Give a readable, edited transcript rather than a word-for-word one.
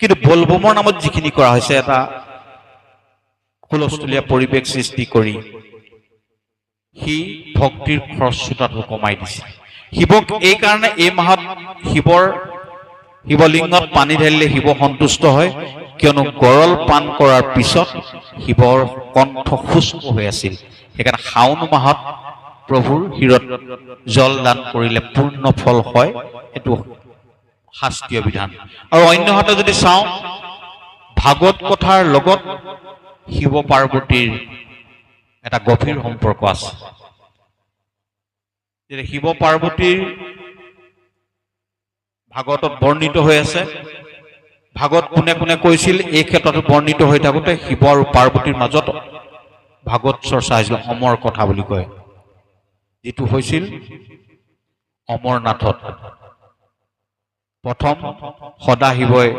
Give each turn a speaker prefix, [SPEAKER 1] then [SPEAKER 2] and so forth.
[SPEAKER 1] কিন্তু বলবমৰ নামত যিখিনি কৰা হৈছে এটা হুলস্থুলীয়া পৰিৱেশ সৃষ্টি কৰি সি ভক্তিৰ খৰস্ৰোতাটো কমাই দিছে। শিৱক এই কাৰণে এই মাহত শিৱলিংগত পানী ঢালিলে শিৱ সন্তুষ্ট হয়, কিয়নো গৰল পান কৰাৰ পিছত শিৱৰ কণ্ঠ শুষ্ক হৈ আছিল। সেইকাৰণে শাওণ মাহত প্ৰভুৰ শিৰত জল দান কৰিলে পূৰ্ণ ফল হয়, এইটো শাস্ত্ৰীয় বিধান। আৰু অন্যহাতে যদি চাওঁ, ভাগৱত কথাৰ লগত শিৱ পাৰ্বতীৰ এটা গভীৰ সম্পৰ্ক আছে। শিৱ পাৰ্বতীৰ ভাগৱতত বৰ্ণিত হৈ আছে। ভাগৱত কোনে কোনে কৈছিল, এই ক্ষেত্ৰতো বৰ্ণিত হৈ থাকোঁতে শিৱ আৰু পাৰ্বতীৰ মাজত ভাগৱত চৰ্চা হৈছিল। অমৰ কথা বুলি কয়, যিটো হৈছিল অমৰনাথত। প্ৰথম সদাশিৱই